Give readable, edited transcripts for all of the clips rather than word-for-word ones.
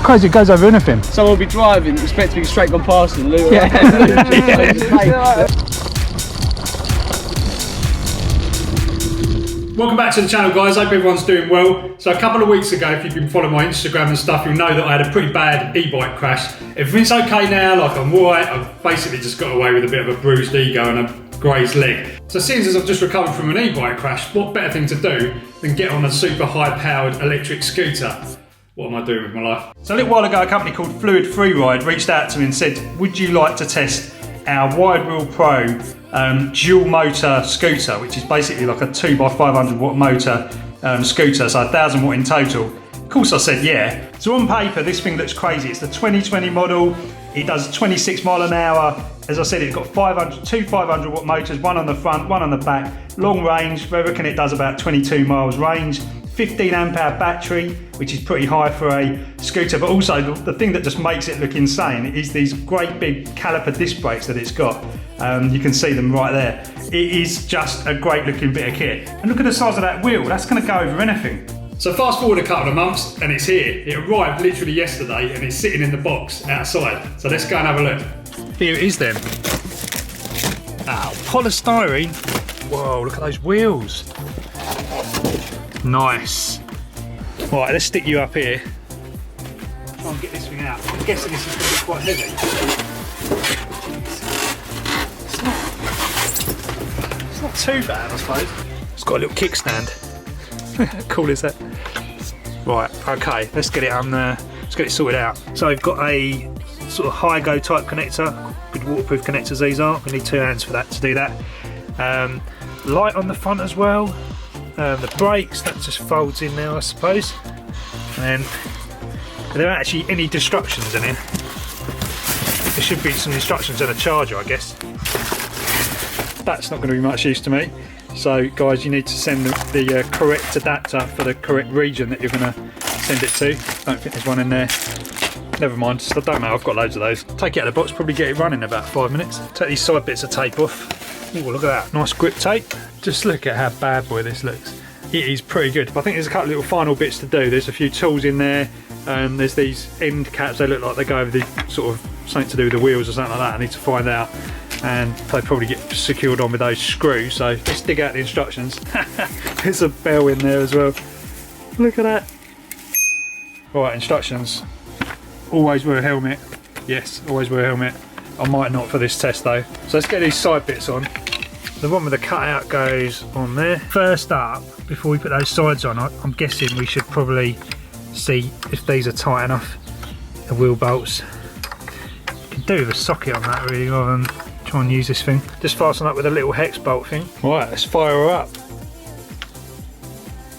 crazy, it goes over anything. Someone will be driving, expecting straight gone past and loot. Yeah. Welcome back to the channel, guys. Hope everyone's doing well. So a couple of weeks ago, if you've been following my Instagram and stuff, you'll know that I had a pretty bad e-bike crash. Everything's okay now, like I'm alright. I've basically just got away with a bit of a bruised ego and a grazed leg. So seeing as I've just recovered from an e-bike crash, what better thing to do than get on a super high-powered electric scooter? What am I doing with my life? So a little while ago, a company called Freeride reached out to me and said, would you like to test our Widewheel Pro dual motor scooter, which is basically like a 2x500 watt motor scooter, so 1000 watt in total. Of course I said yeah. So on paper this thing looks crazy. It's the 2020 model, it does 26 mile an hour. As I said, it's got two 500 watt motors, one on the front, one on the back, long range, I reckon it does about 22 miles range. 15 amp hour battery, which is pretty high for a scooter, but also the thing that just makes it look insane is these great big caliper disc brakes that it's got. You can see them right there. It is just a great looking bit of kit. And look at the size of that wheel, that's gonna go over anything. So fast forward a couple of months and it's here. It arrived literally yesterday and it's sitting in the box outside. So let's go and have a look. Here it is then. Polystyrene. Whoa, look at those wheels. Nice. Right, let's stick you up here. Try and get this thing out. I'm guessing this is going to be quite heavy. It's not too bad, I suppose. It's got a little kickstand. Cool is that? Right, okay, let's get it on there. Let's get it sorted out. So we've got a sort of high-go type connector. Good waterproof connectors these are. We need 2 hands for that to do that. Light on the front as well. The brakes, that just folds in there I suppose. And there aren't actually any instructions in here. There should be some instructions and a charger I guess. That's not going to be much use to me. So guys, you need to send the correct adapter for the correct region that you're going to send it to. Don't think there's one in there. Never mind, so don't matter, I've got loads of those. Take it out of the box, probably get it running in about 5 minutes. Take these side bits of tape off. Ooh, look at that, nice grip tape. Just look at how bad boy this looks. It is pretty good. I think there's a couple of little final bits to do. There's a few tools in there. There's these end caps, they look like they go over the sort of something to do with the wheels or something like that. I need to find out. And they probably get secured on with those screws. So let's dig out the instructions. There's a bell in there as well. Look at that. Right, instructions. Always wear a helmet. Yes, always wear a helmet. I might not for this test though. So let's get these side bits on. The one with the cutout goes on there. First up, before we put those sides on, I'm guessing we should probably see if these are tight enough. The wheel bolts. You can do with a socket on that really rather than try and use this thing. Just fasten up with a little hex bolt thing. Right, let's fire her up.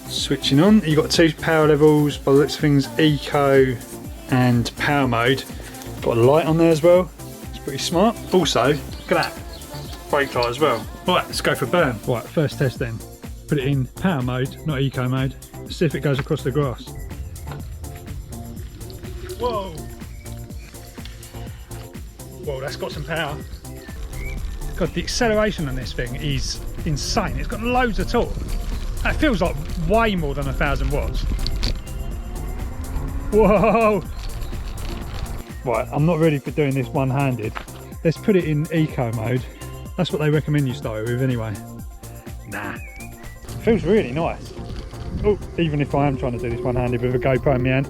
Switching on. You've got 2 power levels, by the looks of things, eco and power mode. Got a light on there as well. It's pretty smart. Also, look at that. Brake light as well. Right, let's go for a burn. Right, first test then. Put it in power mode, not eco mode. Let's see if it goes across the grass. Whoa! Whoa, that's got some power. God, the acceleration on this thing is insane. It's got loads of torque. That feels like way more than 1000 watts. Whoa! Right, I'm not ready for doing this one-handed. Let's put it in eco mode. That's what they recommend you start with anyway. Nah. It feels really nice. Oh, even if I am trying to do this one-handed with a GoPro in my hand.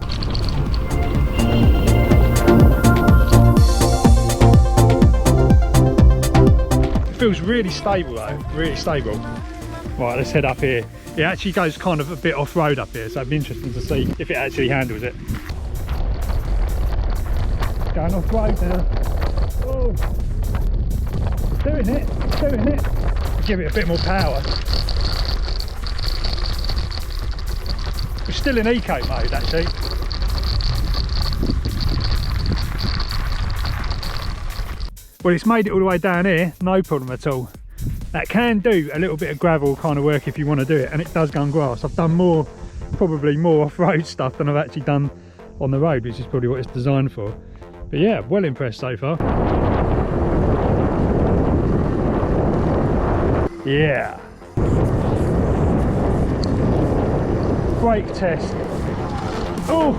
It feels really stable though, really stable. Right, let's head up here. It actually goes kind of a bit off-road up here, so it'd be interesting to see if it actually handles it. Going off-road now. Oh. Doing it. Give it a bit more power. We're still in eco mode actually. Well, it's made it all the way down here, no problem at all. That can do a little bit of gravel kind of work if you want to do it, and it does go on grass. I've done probably more off-road stuff than I've actually done on the road, which is probably what it's designed for. But yeah, well impressed so far. Yeah. Brake test. Oh!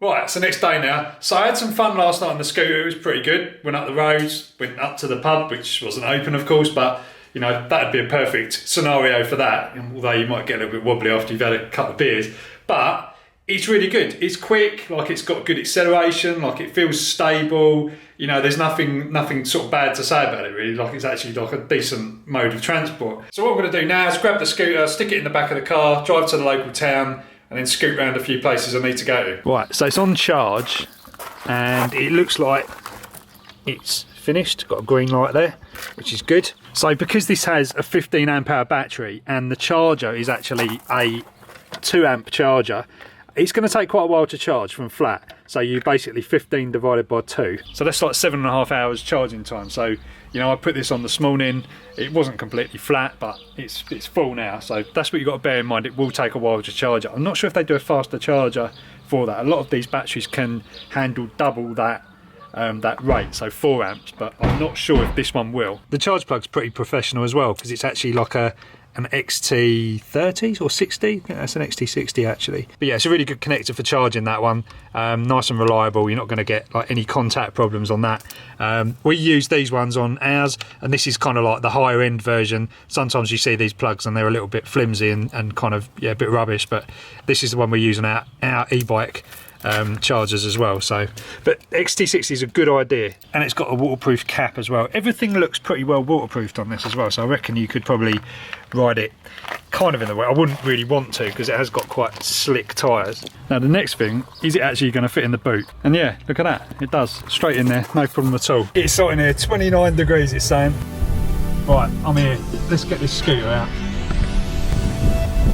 Right, so next day now. So I had some fun last night on the scooter. It was pretty good. Went up the roads, went up to the pub, which wasn't open, of course, but you know, that'd be a perfect scenario for that. Although you might get a little bit wobbly after you've had a couple of beers. But it's really good. It's quick, like it's got good acceleration, like it feels stable. You know, there's nothing sort of bad to say about it really. Like it's actually like a decent mode of transport. So what we're going to do now is grab the scooter, stick it in the back of the car, drive to the local town, and then scoot around a few places I need to go to. Right, so it's on charge, and it looks like it's finished. Got a green light there, which is good. So because this has a 15 amp hour battery and the charger is actually a 2 amp charger, it's going to take quite a while to charge from flat. So you basically 15 divided by 2. So that's like 7.5 hours charging time. So, you know, I put this on this morning. It wasn't completely flat, but it's full now. So that's what you've got to bear in mind. It will take a while to charge it. I'm not sure if they do a faster charger for that. A lot of these batteries can handle double that rate, so 4 amps, but I'm not sure if this one will. The charge plug's pretty professional as well, because it's actually like an XT30 or 60. I think that's an XT60 actually. But yeah, it's a really good connector for charging that one. Nice and reliable. You're not going to get like any contact problems on that. We use these ones on ours, and this is kind of like the higher end version. Sometimes you see these plugs and they're a little bit flimsy and kind of, yeah, a bit rubbish, but this is the one we're using our e-bike chargers as well. So, but XT60 is a good idea, and it's got a waterproof cap as well. Everything looks pretty well waterproofed on this as well, so I reckon you could probably ride it kind of in the way. I wouldn't really want to, because it has got quite slick tyres. Now the next thing, is it actually going to fit in the boot? And yeah, look at that, it does, straight in there, no problem at all. It's hot in here, 29 degrees it's saying. Right, I'm here, let's get this scooter out.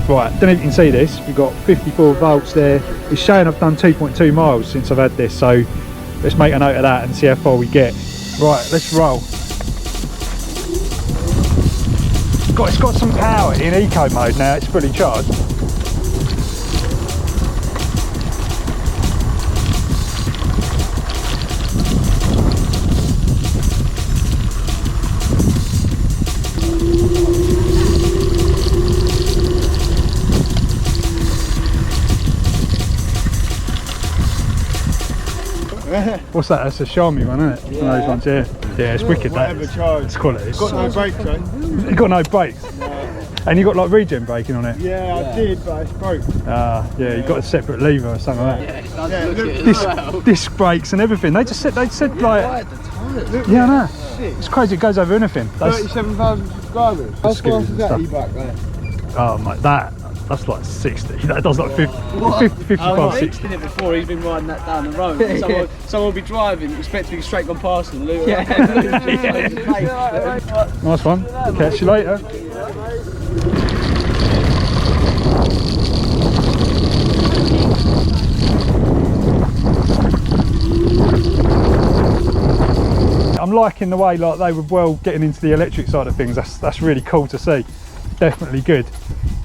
Right, don't know if you can see this, we've got 54 volts there. It's showing I've done 2.2 miles since I've had this, so let's make a note of that and see how far we get. Right, let's roll. It's got some power in eco mode now, it's fully charged. What's that? That's a Xiaomi one, isn't it? Yeah. Those ones, yeah. Yeah, it's wicked. That charge. It's quality. It's got no brakes, eh? It's got no brakes. No. And you got like regen braking on it. Yeah, I did, but it's broke. Ah, yeah, you got a separate lever or something like that. Yeah, disc brakes and everything. They said like. Yeah, I know. It's crazy. It goes over anything. 37,000 subscribers. How fast is that e-bike there? Oh, mate, that's like 60. That does like 50, 55, 60. He's done it before, he's been riding that down the road. Someone will be driving, expect to be straight gone past and lose. Nice one. Catch you later. I'm liking the way like they were well getting into the electric side of things. That's really cool to see. Definitely good.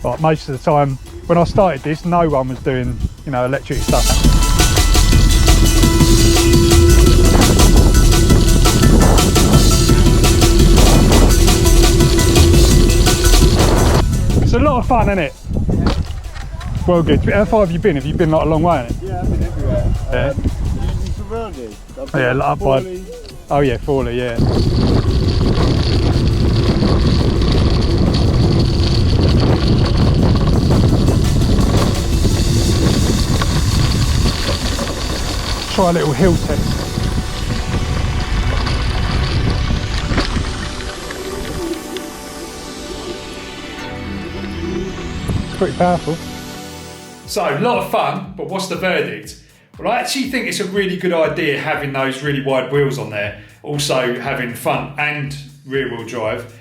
Like most of the time when I started this, no one was doing, you know, electric stuff. It's a lot of fun, isn't it? Yeah. Well, good. How far have you been? Have you been like a long way in it? Yeah, I've been everywhere. Yeah. You from around here? Yeah, like up by. Oh yeah, Fawley, yeah. Try a little hill test. It's pretty powerful. So, a lot of fun, but what's the verdict? Well, I actually think it's a really good idea having those really wide wheels on there, also having front and rear wheel drive,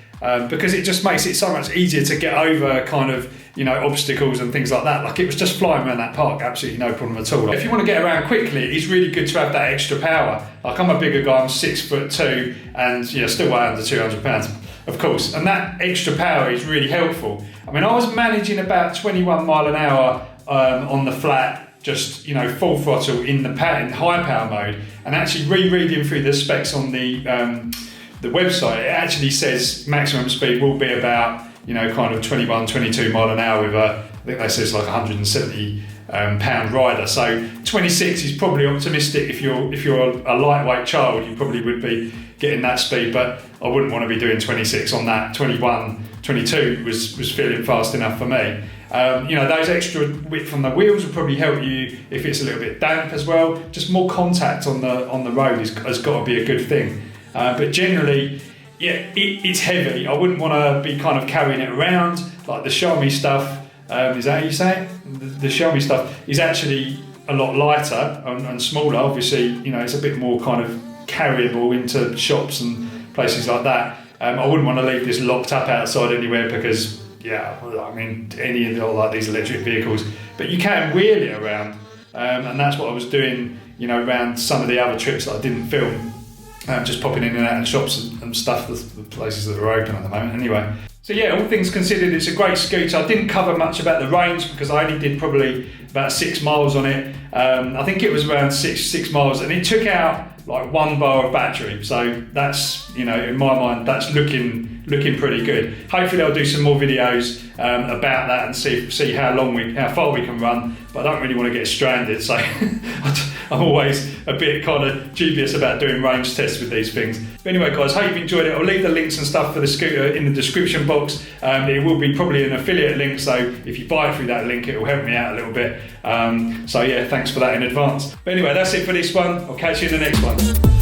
because it just makes it so much easier to get over kind of, you know, obstacles and things like that. Like it was just flying around that park, absolutely no problem at all. If you want to get around quickly, it's really good to have that extra power. Like I'm a bigger guy, I'm 6'2", and you know, still weigh under 200 pounds, of course. And that extra power is really helpful. I mean, I was managing about 21 mile an hour on the flat, just, you know, full throttle in high power mode, and actually rereading through the specs on the website, it actually says maximum speed will be about, you know, kind of 21, 22 mile an hour with I think they say it's like 170 pound rider. So 26 is probably optimistic. If you're a lightweight child, you probably would be getting that speed, but I wouldn't want to be doing 26 on that. 21, 22 was feeling fast enough for me. You know, those extra width on the wheels will probably help you if it's a little bit damp as well. Just more contact on the road has got to be a good thing. But generally, yeah, it's heavy. I wouldn't want to be kind of carrying it around. Like the Xiaomi stuff, is that how you say it? The Xiaomi stuff is actually a lot lighter and smaller. Obviously, you know, it's a bit more kind of carryable into shops and places like that. I wouldn't want to leave this locked up outside anywhere because, yeah, I mean, any of the, like these electric vehicles, but you can wheel it around, and that's what I was doing, you know, around some of the other trips that I didn't film, just popping in and out of shops and stuff, the places that are open at the moment anyway. So yeah, all things considered, it's a great scooter. I didn't cover much about the range because I only did probably about 6 miles on it. I think it was around six miles, and it took out like 1 bar of battery. So that's, you know, in my mind, that's looking pretty good. Hopefully I'll do some more videos about that and see how far we can run, but I don't really want to get stranded, so I'm always a bit kind of dubious about doing range tests with these things. But anyway guys, hope you've enjoyed it. I'll leave the links and stuff for the scooter in the description box. It will be probably an affiliate link, so if you buy it through that link, it will help me out a little bit. So yeah, thanks for that in advance. But anyway, that's it for this one. I'll catch you in the next one.